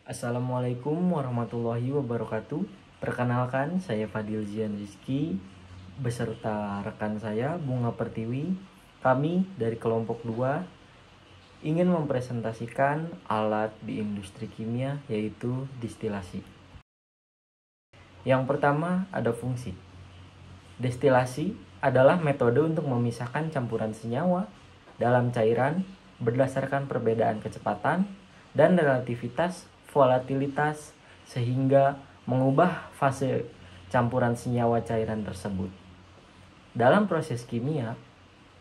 Assalamualaikum warahmatullahi wabarakatuh. Perkenalkan, saya Fadil Zian Rizky beserta rekan saya Bunga Pertiwi. Kami dari kelompok 2 ingin mempresentasikan alat di industri kimia, yaitu distilasi. Yang pertama ada fungsi. Destilasi adalah metode untuk memisahkan campuran senyawa dalam cairan berdasarkan perbedaan kecepatan dan relativitas volatilitas sehingga mengubah fase campuran senyawa cairan tersebut. Dalam proses kimia,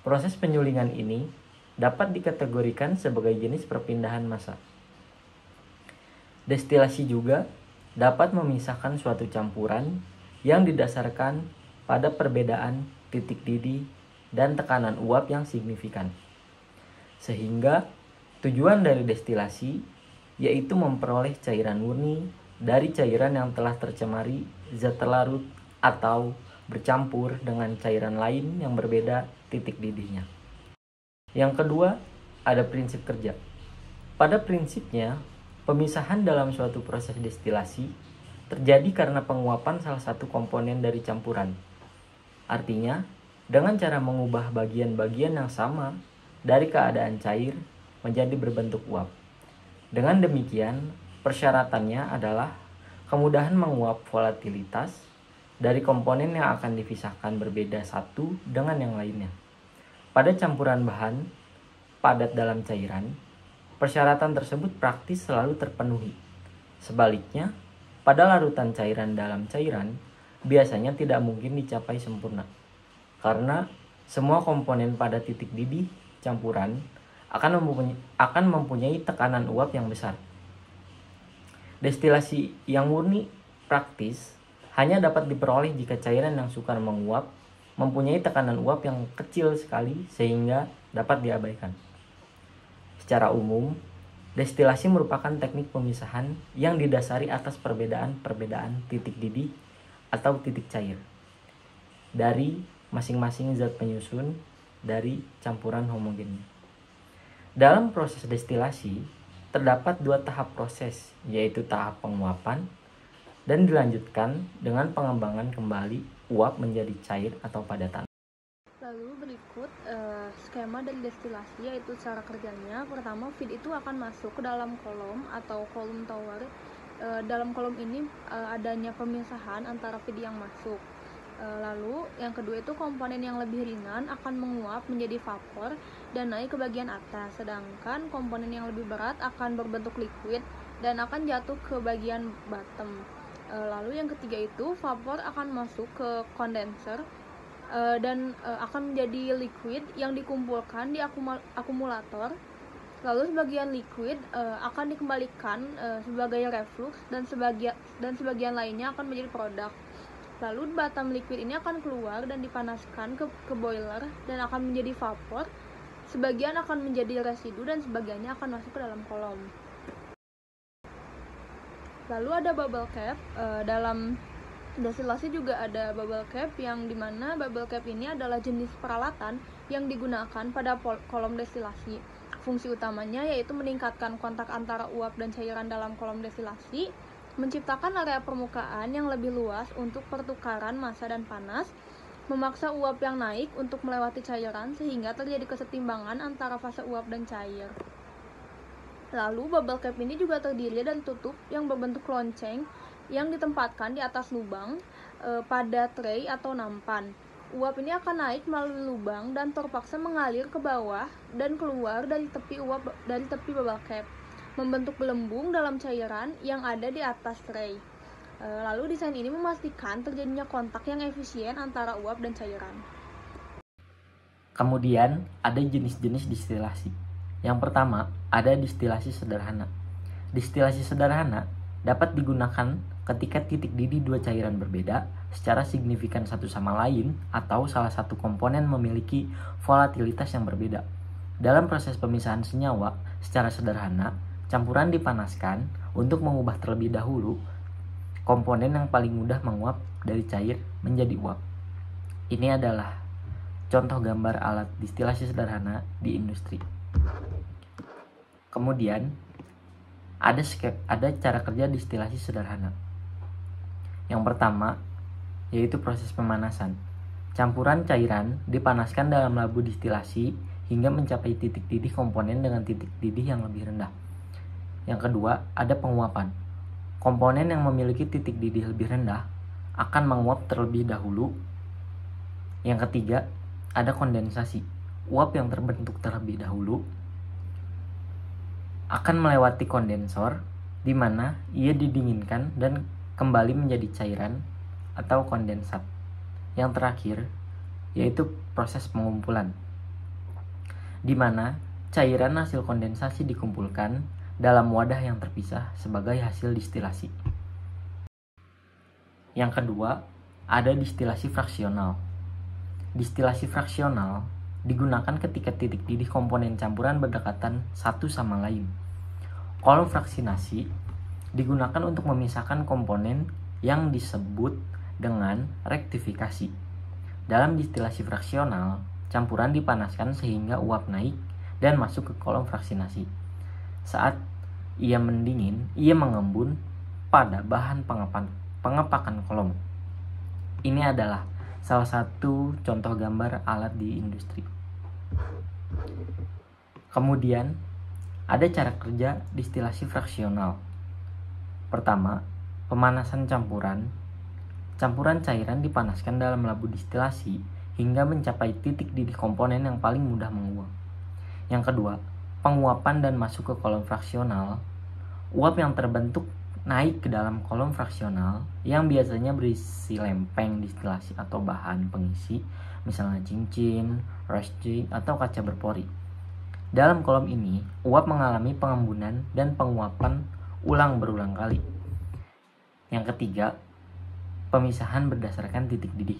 proses penyulingan ini dapat dikategorikan sebagai jenis perpindahan massa. Destilasi juga dapat memisahkan suatu campuran yang didasarkan pada perbedaan titik didih dan tekanan uap yang signifikan. Sehingga tujuan dari destilasi yaitu memperoleh cairan murni dari cairan yang telah tercemari zat larut atau bercampur dengan cairan lain yang berbeda titik didihnya. Yang kedua, ada prinsip kerja. Pada prinsipnya, pemisahan dalam suatu proses destilasi terjadi karena penguapan salah satu komponen dari campuran. Artinya, dengan cara mengubah bagian-bagian yang sama dari keadaan cair menjadi berbentuk uap. Dengan demikian, persyaratannya adalah kemudahan menguap volatilitas dari komponen yang akan dipisahkan berbeda satu dengan yang lainnya. Pada campuran bahan padat dalam cairan, persyaratan tersebut praktis selalu terpenuhi. Sebaliknya, pada larutan cairan dalam cairan, biasanya tidak mungkin dicapai sempurna. Karena semua komponen pada titik didih campuran akan mempunyai tekanan uap yang besar. Destilasi yang murni praktis hanya dapat diperoleh jika cairan yang sukar menguap mempunyai tekanan uap yang kecil sekali sehingga dapat diabaikan. Secara umum, destilasi merupakan teknik pemisahan yang didasari atas perbedaan titik didih atau titik cair dari masing-masing zat penyusun dari campuran homogennya. Dalam proses destilasi, terdapat 2 tahap proses, yaitu tahap penguapan dan dilanjutkan dengan pengembangan kembali uap menjadi cair atau padatan. Lalu berikut skema dari destilasi, yaitu cara kerjanya. Pertama, feed itu akan masuk ke dalam kolom atau kolom tower. Dalam kolom ini adanya pemisahan antara feed yang masuk. Lalu yang kedua itu komponen yang lebih ringan akan menguap menjadi vapor dan naik ke bagian atas, sedangkan komponen yang lebih berat akan berbentuk liquid dan akan jatuh ke bagian bottom. Lalu yang ketiga itu vapor akan masuk ke kondenser dan akan menjadi liquid yang dikumpulkan di akumulator. Lalu sebagian liquid akan dikembalikan sebagai reflux dan sebagian lainnya akan menjadi produk. Lalu bottom liquid ini akan keluar dan dipanaskan ke boiler dan akan menjadi vapor. Sebagian akan menjadi residu dan sebagiannya akan masuk ke dalam kolom. Lalu ada bubble cap. Dalam destilasi juga ada bubble cap, yang dimana bubble cap ini adalah jenis peralatan yang digunakan pada kolom destilasi. Fungsi utamanya yaitu meningkatkan kontak antara uap dan cairan dalam kolom destilasi, menciptakan area permukaan yang lebih luas untuk pertukaran massa dan panas, memaksa uap yang naik untuk melewati cairan sehingga terjadi kesetimbangan antara fase uap dan cair. Lalu bubble cap ini juga terdiri dari tutup yang berbentuk lonceng yang ditempatkan di atas lubang pada tray atau nampan. Uap ini akan naik melalui lubang dan terpaksa mengalir ke bawah dan keluar dari tepi bubble cap, membentuk gelembung dalam cairan yang ada di atas tray. Lalu desain ini memastikan terjadinya kontak yang efisien antara uap dan cairan. Kemudian ada jenis-jenis distilasi. Yang pertama, ada distilasi sederhana. Distilasi sederhana dapat digunakan ketika titik didih 2 cairan berbeda secara signifikan satu sama lain atau salah satu komponen memiliki volatilitas yang berbeda. Dalam proses pemisahan senyawa, secara sederhana, campuran dipanaskan untuk mengubah terlebih dahulu komponen yang paling mudah menguap dari cair menjadi uap. Ini adalah contoh gambar alat distilasi sederhana di industri. Kemudian, ada cara kerja distilasi sederhana. Yang pertama yaitu proses pemanasan. Campuran cairan dipanaskan dalam labu distilasi hingga mencapai titik didih komponen dengan titik didih yang lebih rendah. Yang kedua, ada penguapan. Komponen yang memiliki titik didih lebih rendah akan menguap terlebih dahulu. Yang ketiga, ada kondensasi. Uap yang terbentuk terlebih dahulu akan melewati kondensor, di mana ia didinginkan dan kembali menjadi cairan atau kondensat. Yang terakhir, yaitu proses pengumpulan, di mana cairan hasil kondensasi dikumpulkan dalam wadah yang terpisah sebagai hasil distilasi. Yang kedua, ada distilasi fraksional. Distilasi fraksional digunakan ketika titik didih komponen campuran berdekatan satu sama lain. Kolom fraksinasi digunakan untuk memisahkan komponen yang disebut dengan rektifikasi. Dalam distilasi fraksional, campuran dipanaskan sehingga uap naik dan masuk ke kolom fraksinasi. Saat ia mendingin, ia mengembun pada bahan pengepakan kolom. Ini adalah salah satu contoh gambar alat di industri. Kemudian, ada cara kerja distilasi fraksional. Pertama, pemanasan campuran. Campuran cairan dipanaskan dalam labu distilasi hingga mencapai titik didih komponen yang paling mudah menguap. Yang kedua, penguapan dan masuk ke kolom fraksional. Uap yang terbentuk naik ke dalam kolom fraksional yang biasanya berisi lempeng distilasi atau bahan pengisi, misalnya cincin, rosji, atau kaca berpori. Dalam kolom ini, uap mengalami pengembunan dan penguapan berulang kali. Yang ketiga, pemisahan berdasarkan titik didih.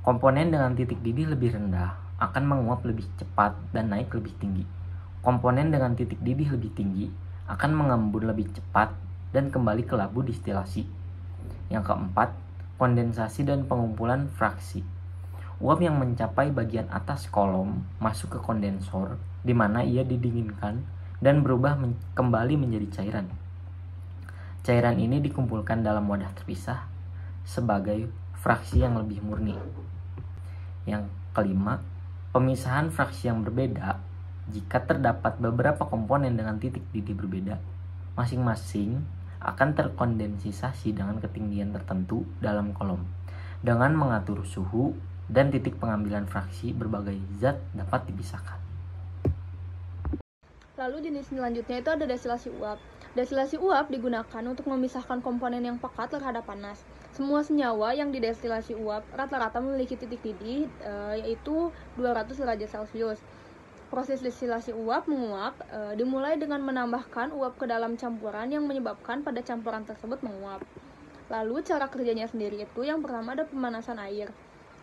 Komponen dengan titik didih lebih rendah akan menguap lebih cepat dan naik lebih tinggi. Komponen dengan titik didih lebih tinggi akan mengembun lebih cepat dan kembali ke labu distilasi. Yang keempat, kondensasi dan pengumpulan fraksi. Uap yang mencapai bagian atas kolom masuk ke kondensor, di mana ia didinginkan dan berubah kembali menjadi cairan. Cairan ini dikumpulkan dalam wadah terpisah sebagai fraksi yang lebih murni. Yang kelima, pemisahan fraksi yang berbeda. Jika terdapat beberapa komponen dengan titik didih berbeda, masing-masing akan terkondensasi dengan ketinggian tertentu dalam kolom. Dengan mengatur suhu dan titik pengambilan fraksi, berbagai zat dapat dipisahkan. Lalu jenis selanjutnya itu ada destilasi uap. Destilasi uap digunakan untuk memisahkan komponen yang pekat terhadap panas. Semua senyawa yang didestilasi uap rata-rata memiliki titik didih yaitu 200 derajat Celcius. Proses destilasi uap menguap dimulai dengan menambahkan uap ke dalam campuran yang menyebabkan pada campuran tersebut menguap. Lalu cara kerjanya sendiri itu yang pertama ada pemanasan air.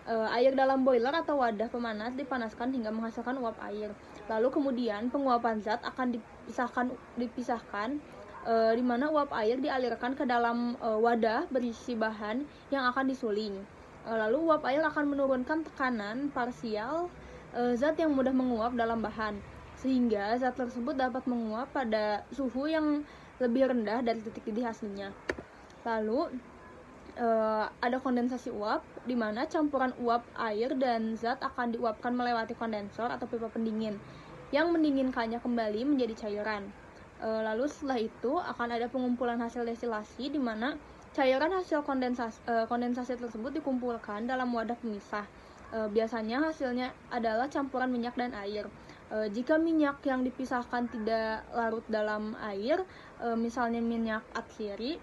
Air dalam boiler atau wadah pemanas dipanaskan hingga menghasilkan uap air. Lalu kemudian penguapan zat akan dipisahkan di mana uap air dialirkan ke dalam wadah berisi bahan yang akan disuling. Lalu uap air akan menurunkan tekanan parsial zat yang mudah menguap dalam bahan, sehingga zat tersebut dapat menguap pada suhu yang lebih rendah dari titik didih aslinya. Lalu ada kondensasi uap, di mana campuran uap, air, dan zat akan diuapkan melewati kondensor atau pipa pendingin yang mendinginkannya kembali menjadi cairan. Lalu setelah itu akan ada pengumpulan hasil destilasi, di mana cairan hasil kondensasi tersebut dikumpulkan dalam wadah pemisah. Biasanya hasilnya adalah campuran minyak dan air. Jika minyak yang dipisahkan tidak larut dalam air, misalnya minyak atsiri,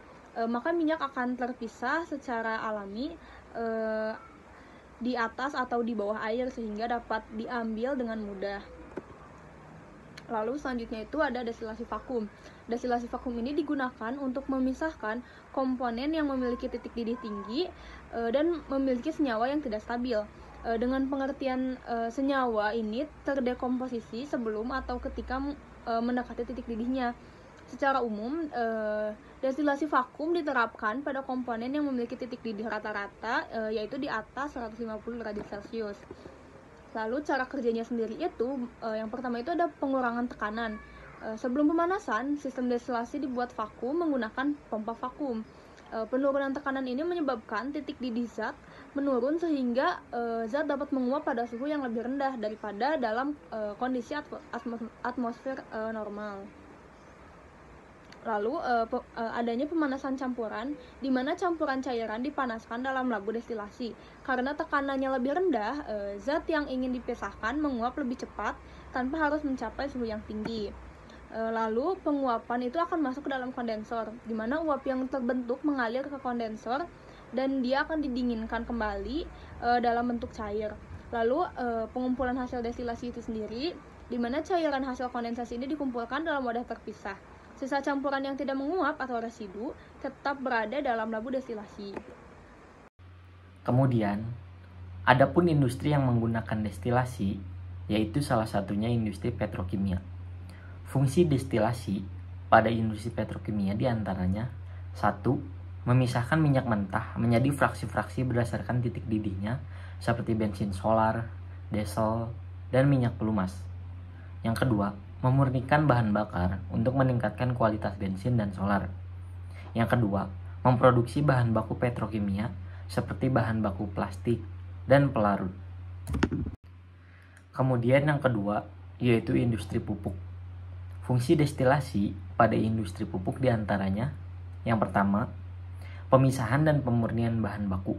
maka minyak akan terpisah secara alami di atas atau di bawah air sehingga dapat diambil dengan mudah. Lalu selanjutnya itu ada destilasi vakum. Destilasi vakum ini digunakan untuk memisahkan komponen yang memiliki titik didih tinggi dan memiliki senyawa yang tidak stabil. Dengan pengertian senyawa ini terdekomposisi sebelum atau ketika mendekati titik didihnya. Secara umum, destilasi vakum diterapkan pada komponen yang memiliki titik didih rata-rata yaitu di atas 150 derajat Celcius. Lalu cara kerjanya sendiri itu yang pertama itu ada pengurangan tekanan. Sebelum pemanasan, sistem destilasi dibuat vakum menggunakan pompa vakum. Penurunan tekanan ini menyebabkan titik didih zat menurun sehingga zat dapat menguap pada suhu yang lebih rendah daripada dalam kondisi atmosfer normal. Lalu adanya pemanasan campuran, di mana campuran cairan dipanaskan dalam labu destilasi. Karena tekanannya lebih rendah, zat yang ingin dipisahkan menguap lebih cepat tanpa harus mencapai suhu yang tinggi. Lalu penguapan itu akan masuk ke dalam kondensor, di mana uap yang terbentuk mengalir ke kondensor dan dia akan didinginkan kembali dalam bentuk cair. Lalu pengumpulan hasil destilasi itu sendiri, di mana cairan hasil kondensasi ini dikumpulkan dalam wadah terpisah. Sisa campuran yang tidak menguap atau residu tetap berada dalam labu destilasi. Kemudian, adapun industri yang menggunakan destilasi, yaitu salah satunya industri petrokimia. Fungsi destilasi pada industri petrokimia diantaranya 1. Memisahkan minyak mentah menjadi fraksi-fraksi berdasarkan titik didihnya seperti bensin solar, diesel, dan minyak pelumas. Yang kedua, memurnikan bahan bakar untuk meningkatkan kualitas bensin dan solar. Yang kedua, memproduksi bahan baku petrokimia seperti bahan baku plastik dan pelarut. Kemudian yang kedua, yaitu industri pupuk. Fungsi destilasi pada industri pupuk diantaranya, yang pertama, pemisahan dan pemurnian bahan baku.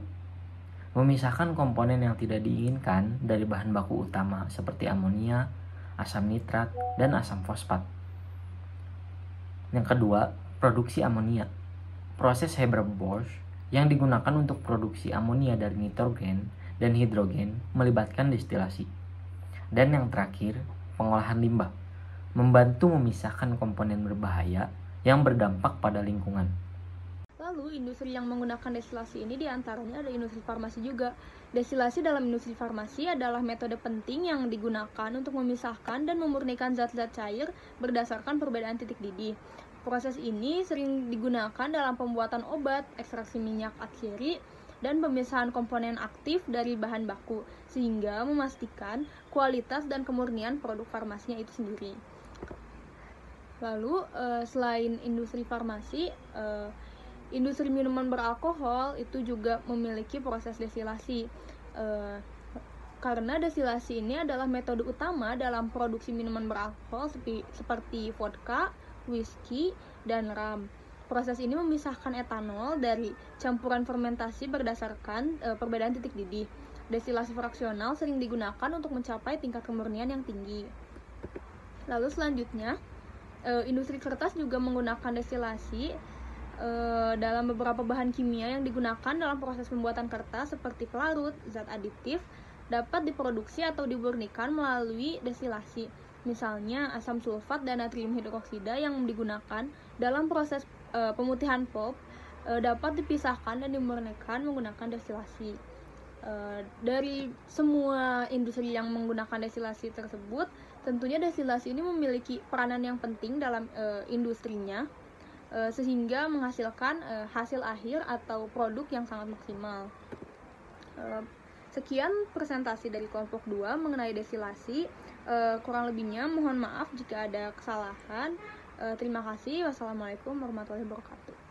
Memisahkan komponen yang tidak diinginkan dari bahan baku utama seperti amonia, asam nitrat, dan asam fosfat. Yang kedua, produksi amonia. Proses Haber-Bosch yang digunakan untuk produksi amonia dari nitrogen dan hidrogen melibatkan destilasi. Dan yang terakhir, pengolahan limbah. Membantu memisahkan komponen berbahaya yang berdampak pada lingkungan. Lalu, industri yang menggunakan destilasi ini diantaranya ada industri farmasi juga. Destilasi dalam industri farmasi adalah metode penting yang digunakan untuk memisahkan dan memurnikan zat-zat cair berdasarkan perbedaan titik didih. Proses ini sering digunakan dalam pembuatan obat, ekstraksi minyak atsiri, dan pemisahan komponen aktif dari bahan baku, sehingga memastikan kualitas dan kemurnian produk farmasinya itu sendiri. Lalu, selain industri farmasi, industri minuman beralkohol itu juga memiliki proses destilasi. Karena destilasi ini adalah metode utama dalam produksi minuman beralkohol seperti vodka, whisky, dan rum. Proses ini memisahkan etanol dari campuran fermentasi berdasarkan perbedaan titik didih. Destilasi fraksional sering digunakan untuk mencapai tingkat kemurnian yang tinggi. Lalu selanjutnya, industri kertas juga menggunakan destilasi dalam beberapa bahan kimia yang digunakan dalam proses pembuatan kertas seperti pelarut, zat aditif dapat diproduksi atau dimurnikan melalui destilasi. Misalnya asam sulfat dan natrium hidroksida yang digunakan dalam proses pemutihan pulp dapat dipisahkan dan dimurnikan menggunakan destilasi. Dari semua industri yang menggunakan destilasi tersebut, tentunya destilasi ini memiliki peranan yang penting dalam industrinya, sehingga menghasilkan hasil akhir atau produk yang sangat maksimal. Sekian presentasi dari kelompok 2 mengenai destilasi. Kurang lebihnya mohon maaf jika ada kesalahan. Terima kasih. Wassalamualaikum warahmatullahi wabarakatuh.